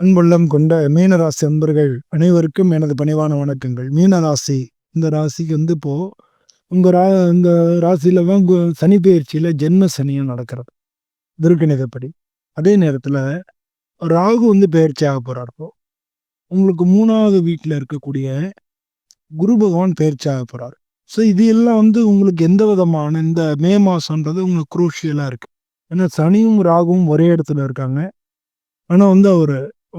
அன்புள்ளம் கொண்ட மீனராசி அன்பர்கள் அனைவருக்கும் எனது பணிவான வணக்கங்கள். மீனராசி இந்த ராசிக்கு இப்போ உங்க இந்த ராசியில தான் சனி பெயர்ச்சியில ஜென்ம சனியும் நடக்கிறது திருக்கணிதப்படி. அதே நேரத்துல ராகு பெயர்ச்சி ஆக போறார். இப்போ உங்களுக்கு 3வது வீட்டுல இருக்கக்கூடிய குரு பகவான் பெயர்ச்சி ஆக போறார். ஸோ இது எல்லாம் உங்களுக்கு எந்த விதமான இந்த மே மாசம்ன்றது உங்களுக்கு குரூஷியலா இருக்கு. ஏன்னா சனியும் ராகுவும் ஒரே இடத்துல இருக்காங்க. ஆனா அவர்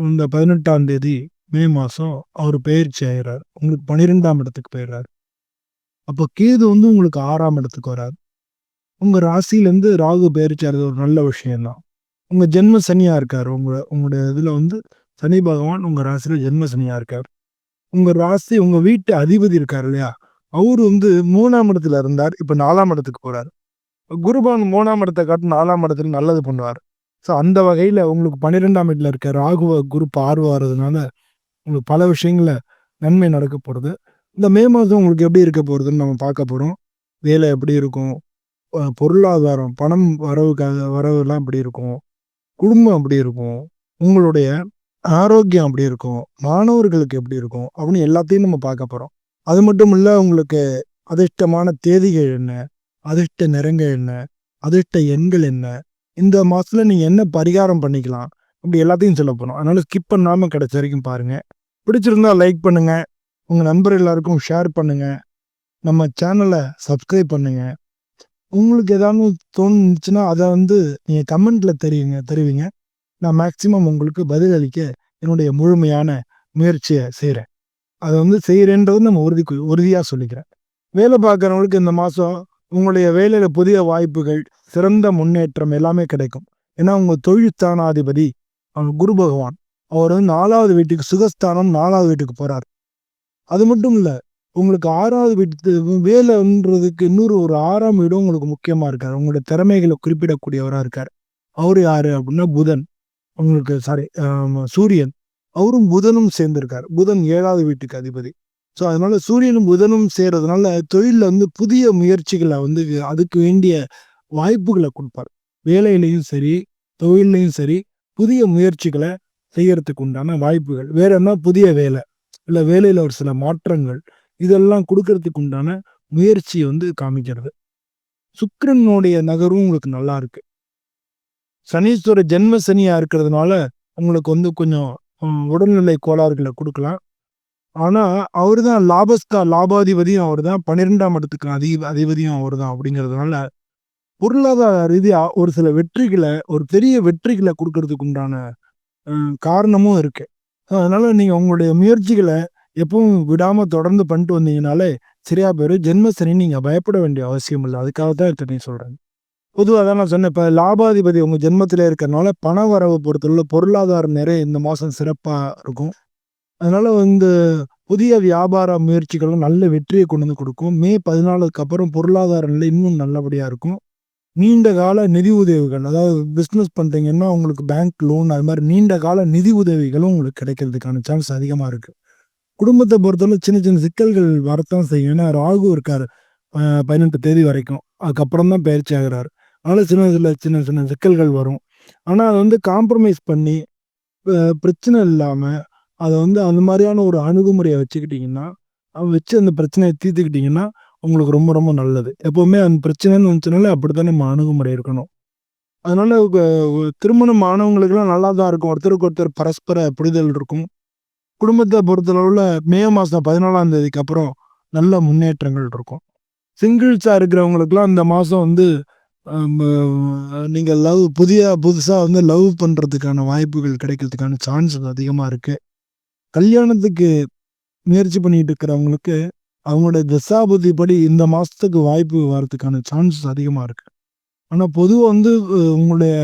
இந்த 18ஆம் தேதி மே மாசம் அவர் பெயர்ச்சி ஆயிடுறார். உங்களுக்கு 12ஆம் இடத்துக்கு போயிடுறாரு. அப்போ கேது உங்களுக்கு 6ஆம் இடத்துக்கு வராது. உங்க ராசியிலேருந்து ராகு பெயர்ச்சி ஆகிறது ஒரு நல்ல விஷயம்தான். உங்க ஜென்ம சனியா இருக்காரு. உங்களுடைய இதுல சனி பகவான் உங்க ராசியில ஜென்ம சனியா இருக்காரு. உங்க ராசி உங்க வீட்டு அதிபதி இருக்காரு இல்லையா, அவரு 3ஆம் இடத்துல இருந்தார். இப்ப 4ஆம் இடத்துக்கு போறாரு. குருபகவான் 3ஆம் இடத்தை காட்டு 4ஆம் இடத்துல நல்லது பண்ணுவார். ஸோ அந்த வகையில உங்களுக்கு 12ஆம் வீட்டுல இருக்க ராகுவ குரு பார்வையாகிறதுனால உங்களுக்கு பல விஷயங்கள்ல நன்மை நடக்க போறது. இந்த மே மாதம் உங்களுக்கு எப்படி இருக்க போறதுன்னு நம்ம பார்க்க போறோம். வேலை எப்படி இருக்கும், பொருளாதாரம் பணம் வரவுலாம் எப்படி இருக்கும், குடும்பம் எப்படி இருக்கும், உங்களுடைய ஆரோக்கியம் எப்படி இருக்கும், மாணவர்களுக்கு எப்படி இருக்கும் அப்படின்னு எல்லாத்தையும் நம்ம பார்க்க போறோம். அது மட்டும் இல்ல, உங்களுக்கு அதிர்ஷ்டமான தேதிகள் என்ன, அதிர்ஷ்ட நிறங்கள் என்ன, அதிர்ஷ்ட எண்கள் என்ன, இந்த மாசத்துல நீங்க என்ன பரிகாரம் பண்ணிக்கலாம், அப்படி எல்லாத்தையும் சொல்ல போறோம். அதனால ஸ்கிப் பண்ணாம கிடைச்ச வரைக்கும் பாருங்க. பிடிச்சிருந்தா லைக் பண்ணுங்க, உங்க நண்பர் எல்லாருக்கும் ஷேர் பண்ணுங்க, நம்ம சேனலை சப்ஸ்கிரைப் பண்ணுங்க. உங்களுக்கு ஏதாவது தோணுச்சுன்னா அதை நீங்க கமெண்ட்ல தெரிவிங்க. நான் மேக்சிமம் உங்களுக்கு பதில் அளிக்க என்னுடைய முழுமையான முயற்சியை செய்கிறேன். அதை செய்கிறேன்றது நம்ம உறுதியா சொல்லிக்கிறேன். வேலை பார்க்குறவங்களுக்கு இந்த மாதம் உங்களுடைய வேலையில புதிய வாய்ப்புகள், சிறந்த முன்னேற்றம் எல்லாமே கிடைக்கும். ஏன்னா உங்க தொழில்ஸ்தானாதிபதி குரு பகவான் அவர் 4வது வீட்டுக்கு சுகஸ்தானம் 4வது வீட்டுக்கு போறார். அது மட்டும் இல்ல, உங்களுக்கு 6வது வீட்டு வேலைன்றதுக்கு இன்னொரு ஒரு 6ஆம் வீடும் உங்களுக்கு முக்கியமா இருக்காரு. உங்களுடைய திறமைகளை குறிப்பிடக்கூடியவரா இருக்காரு. அவரு யாரு அப்படின்னா புதன். உங்களுக்கு சூரியன். அவரும் புதனும் சேர்ந்திருக்காரு. புதன் 7வது வீட்டுக்கு அதிபதி. ஸோ அதனால சூரியனும் புதனும் சேர்றதுனால தொழில புதிய முயற்சிகளை அதுக்கு வேண்டிய வாய்ப்புகளை கொடுப்பார். வேலையிலையும் சரி, தொழிலையும் சரி, புதிய முயற்சிகளை செய்யறதுக்கு உண்டான வாய்ப்புகள், வேற என்ன புதிய வேலை இல்ல வேலையில ஒரு சில மாற்றங்கள், இதெல்லாம் கொடுக்கறதுக்கு உண்டான முயற்சியை காமிக்கிறது. சுக்கிரனுடைய நகரும் உங்களுக்கு நல்லா இருக்கு. சனீஸ்வர ஜென்ம சனியா இருக்கிறதுனால உங்களுக்கு கொஞ்சம் உடல்நிலை கோளாறுகளை கொடுக்கலாம். ஆனா அவரு தான் லாபாதிபதியும் அவர் தான், 12ஆம் இடத்துக்கு அதிபதியும் அவர் தான். அப்படிங்கிறதுனால பொருளாதார ரீதியா ஒரு சில வெற்றிகளை, ஒரு பெரிய வெற்றிகளை கொடுக்கறதுக்கு உண்டான காரணமும் இருக்கு. அதனால நீங்க உங்களுடைய முயற்சிகளை எப்பவும் விடாம தொடர்ந்து பண்ணிட்டு வந்தீங்கனாலே சரியா போயிடும். ஜென்ம சனி நீங்க பயப்பட வேண்டிய அவசியம் இல்லை. அதுக்காக தான் இத்தனை சொல்றேன். பொதுவாக தான் நான் சொன்னேன், இப்போ லாபாதிபதி உங்க ஜென்மத்திலே இருக்கிறனால பண வரவை பொறுத்தவரை பொருளாதாரம் நிறைய இந்த மாசம் சிறப்பா இருக்கும். அதனால புதிய வியாபார முயற்சிகளும் நல்ல வெற்றியை கொண்டு கொடுக்கும். மே 14க்கு அப்புறம் பொருளாதார நிலை இன்னும் நல்லபடியா இருக்கும். நீண்ட கால நிதி உதவிகள், அதாவது பிஸ்னஸ் பண்றீங்கன்னா உங்களுக்கு பேங்க் லோன், அது மாதிரி நீண்ட கால நிதி உதவிகளும் உங்களுக்கு கிடைக்கிறதுக்கான சான்ஸ் அதிகமா இருக்கு. குடும்பத்தை பொறுத்தவரை சின்ன சின்ன சிக்கல்கள் வரத்தான் செய்யும். ஏன்னா ராகு இருக்காரு 18 தேதி வரைக்கும். அதுக்கப்புறம் தான் பயிற்சி ஆகிறாரு. அதனால சின்ன சின்ன சிக்கல்கள் வரும். ஆனா அதை காம்ப்ரமைஸ் பண்ணி பிரச்சனை இல்லாம அதை அந்த மாதிரியான ஒரு அணுகுமுறையை வச்சுக்கிட்டீங்கன்னா, அந்த பிரச்சனையை தீர்த்துக்கிட்டீங்கன்னா உங்களுக்கு ரொம்ப ரொம்ப நல்லது. எப்பவுமே அந்த பிரச்சனைன்னு வந்துச்சுனாலே அப்படித்தான் நம்ம அணுகுமுறை இருக்கணும். அதனால திருமணம் ஆனவங்களுக்குலாம் நல்லா தான் இருக்கும். ஒருத்தருக்கு ஒருத்தர் பரஸ்பர புரிதல் இருக்கும். குடும்பத்தை பொறுத்தளவுல மே மாசம் 14ஆம் தேதிக்கு அப்புறம் நல்ல முன்னேற்றங்கள் இருக்கும். சிங்கிள்ஸா இருக்கிறவங்களுக்குலாம் இந்த மாசம் நீங்க புதுசா லவ் பண்றதுக்கான வாய்ப்புகள் கிடைக்கிறதுக்கான சான்சஸ் அதிகமா இருக்கு. கல்யாணத்துக்கு முயற்சி பண்ணிட்டு இருக்கிறவங்களுக்கு அவங்களோட தசாபுத்தி படி இந்த மாசத்துக்கு வாய்ப்பு வர்றதுக்கான சான்சஸ் அதிகமா இருக்கு. ஆனா பொதுவா உங்களுடைய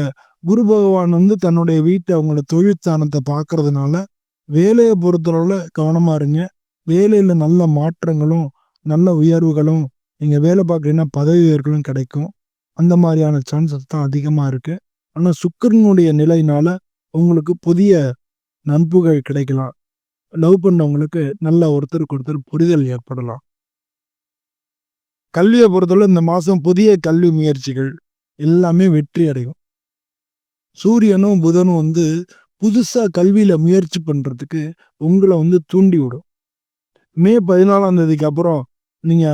குரு பகவான் தன்னுடைய வீட்டை, அவங்களோட தொழிற்ஸ்தானத்தை பார்க்கறதுனால வேலையை பொறுத்தளவுல கவனமா இருங்க. வேலையில நல்ல மாற்றங்களும் நல்ல உயர்வுகளும், நீங்க வேலை பார்க்குறீங்கன்னா பதவி உயர்வுகளும் கிடைக்கும். அந்த மாதிரியான சான்சஸ் தான் அதிகமா இருக்கு. ஆனா சுக்கிரனுடைய நிலையினால உங்களுக்கு புதிய நட்புகள் கிடைக்கலாம். லவ் பண்ணவங்களுக்கு நல்ல ஒருத்தருக்கு ஒருத்தர் புரிதல் ஏற்படலாம். கல்வியை பொறுத்தவரை இந்த மாசம் புதிய கல்வி முயற்சிகள் எல்லாமே வெற்றி அடையும். சூரியனும் புதனும் புதுசா கல்வியில முயற்சி பண்றதுக்கு உங்கள வந்து தூண்டி விடும். மே 14ஆம் தேதிக்கு அப்புறம் நீங்க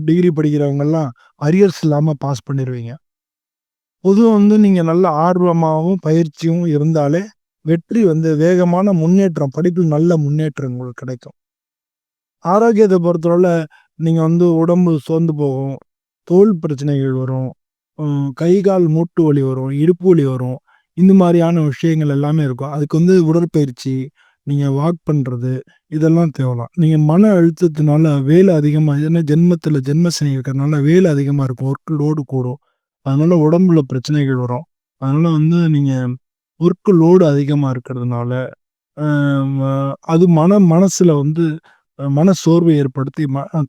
டிகிரி படிக்கிறவங்கலாம் அரியர்ஸ் இல்லாம பாஸ் பண்ணிருவீங்க. பொதுவா வந்து நீங்க நல்ல ஆர்வமாவும், பயிற்சியும் இருந்தாலே வெற்றி வந்து வேகமான முன்னேற்றம், படிப்பில் நல்ல முன்னேற்றம் உங்களுக்கு கிடைக்கும். ஆரோக்கியத்த பொறுத்தளவுல நீங்க வந்து உடம்பு சோர்ந்து போகும். தோல் பிரச்சனைகள் வரும். கை, கால் மூட்டு வலி வரும். இடுப்பு வலி வரும். இந்த மாரியான விஷயங்கள் எல்லாமே இருக்கும். அதுக்கு வந்து உடற்பயிற்சி, நீங்க வாக் பண்றது, இதெல்லாம் தேவலாம். நீங்க மன அழுத்தத்தினால வேலை அதிகமா ஏன்னா ஜென்மத்தில ஜென்ம சனி இருக்கிறனால வேலை அதிகமா இருக்கும். ஒர்க் லோடு கூடும். அதனால உடம்புல பிரச்சனைகள் வரும். அதனால வந்து நீங்க ஒர்க் லோடு அதிகமா இருக்கிறதுனால, அ ம அது மனசுல வந்து மன சோர்வை ஏற்படுத்தி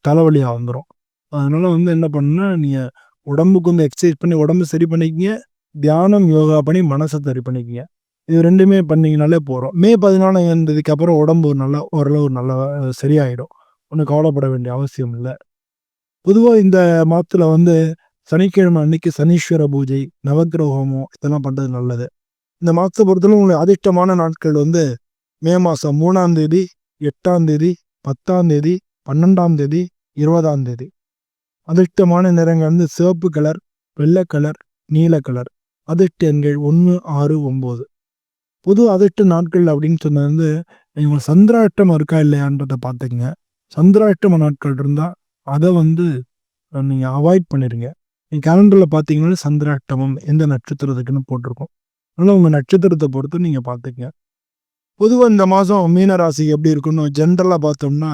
தலைவலியா வந்துரும். அதனால வந்து என்ன பண்ணணும்னா, நீங்க உடம்புக்கு வந்து எக்சர்சைஸ் பண்ணி உடம்ப சரி பண்ணிக்கங்க. தியானம், யோகா பண்ணி மனச சரி பண்ணிக்கங்க. இது 2மே பண்ணீங்கனாலே போதும். மே 14ஆம் தேதிக்கு அப்புறம் உடம்பு நல்லா ஓரளவு நல்லா சரியாயிடும். ஒண்ணும் கவலைப்பட வேண்டிய அவசியம் இல்ல. பொதுவா இந்த மாதத்துல வந்து சனிக்கிழமை அன்னைக்கு சனீஸ்வர பூஜை, நவக்கிரக ஹோமம் இதெல்லாம் பண்றது நல்லது. இந்த மாசத்த பொறுத்தவரை உங்களுக்கு அதிர்ஷ்டமான நாட்கள் வந்து மே மாசம் 3ஆம் தேதி, 8ஆம் தேதி, 10ஆம் தேதி, 12ஆம் தேதி, 20ஆம் தேதி. அதிர்ஷ்டமான நிறங்கள் வந்து சிவப்பு கலர், வெள்ளை கலர், நீல கலர். அதிர்ஷ்ட எண்கள் 1, 6, 9. பொது அதிர்ஷ்ட நாட்கள் அப்படின்னு சொன்னது வந்து, நீங்க சந்திராஷ்டமம் இருக்கா இல்லையான்றத பார்த்துக்கங்க. சந்திராஷ்டம நாட்கள் இருந்தா, அத வந்து நீங்க அவாய்ட் பண்ணிருங்க. நீங்க கேலண்டர்ல பார்த்தீங்கன்னா, சந்திராஷ்டமம் எந்த நட்சத்திரத்துக்குன்னு போட்டிருக்கும். அதனால உங்க நட்சத்திரத்த பொறுத்து நீங்க பார்த்துக்கங்க. பொதுவா இந்த மாசம் மீன ராசி எப்படி இருக்குன்னு ஜென்ரலா பார்த்தோம்னா,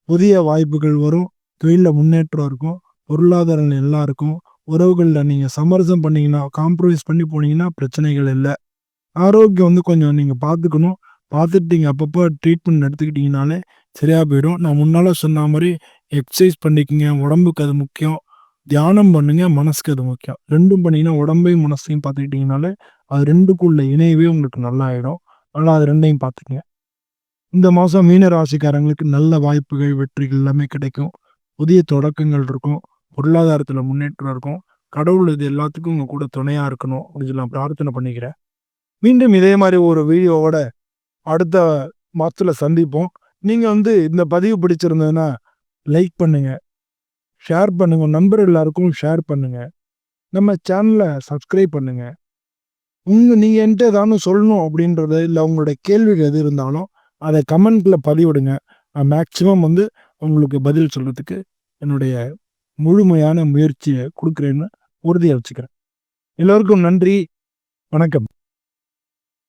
புதிய வாய்ப்புகள் வரும். தொழில்ல முன்னேற்றம் இருக்கும். பொருளாதாரம் நல்லா இருக்கும். உறவுகள்ல நீங்க சமரசம் பண்ணீங்கன்னா, காம்ப்ரமைஸ் பண்ணி போனீங்கன்னா பிரச்சனைகள் இல்ல. ஆரோக்கியம் வந்து கொஞ்சம் நீங்க பார்த்துக்கணும். பார்த்துட்டு நீங்க அப்பப்போ ட்ரீட்மெண்ட் எடுத்துக்கிட்டீங்கனாலே சரியா போயிடும். நான் முன்னால சொன்ன மாரி எக்சர்சைஸ் பண்ணிக்கங்க. உடம்புக்கு அது முக்கியம். தியானம் பண்ணுங்க. மனசுக்கு அது முக்கியம். 2ம் பண்ணீங்கன்னா, உடம்பையும், மனசையும் பார்த்துக்கிட்டீங்கனாலே, அது 2க்கும் உள்ள இணைவே உங்களுக்கு நல்லா ஆயிடும். அதனால அது 2யும் பார்த்துக்கங்க. இந்த மாசம் மீன ராசிக்காரங்களுக்கு நல்ல வாய்ப்புகள், வெற்றிகள் எல்லாமே கிடைக்கும். புதிய தொடக்கங்கள் இருக்கும். பொருளாதாரத்தில முன்னேற்றம் இருக்கும். கடவுள் இது எல்லாத்துக்கும் உங்க கூட துணையா இருக்கணும். அப்படின்னு சொல்லி நான் பிரார்த்தனை பண்ணிக்கிறேன். மீண்டும் இதே மாரி ஒரு வீடியோவோட அடுத்த மாசத்துல சந்திப்போம். நீங்க வந்து இந்த பதிவு பிடிச்சிருந்ததுன்னா, லைக் பண்ணுங்க, ஷேர் பண்ணுங்க. உங்க நண்பர் எல்லாருக்கும் ஷேர் பண்ணுங்க. நம்ம சேனல சப்ஸ்கிரைப் பண்ணுங்க. நீங்க என்ட்ட ஏதாவது சொல்லணும் அப்படின்றது, இல்ல உங்களுடைய கேள்விகள் எது இருந்தாலும், அத கமெண்ட்ல பதிவிடுங்க. நான் மேக்ஸிமம் வந்து உங்களுக்கு பதில் சொல்றதுக்கு என்னுடைய முழுமையான முயற்சிய குடுக்குறேன்னு உறுதியா வச்சுக்கிறேன். எல்லோருக்கும் நன்றி. வணக்கம்.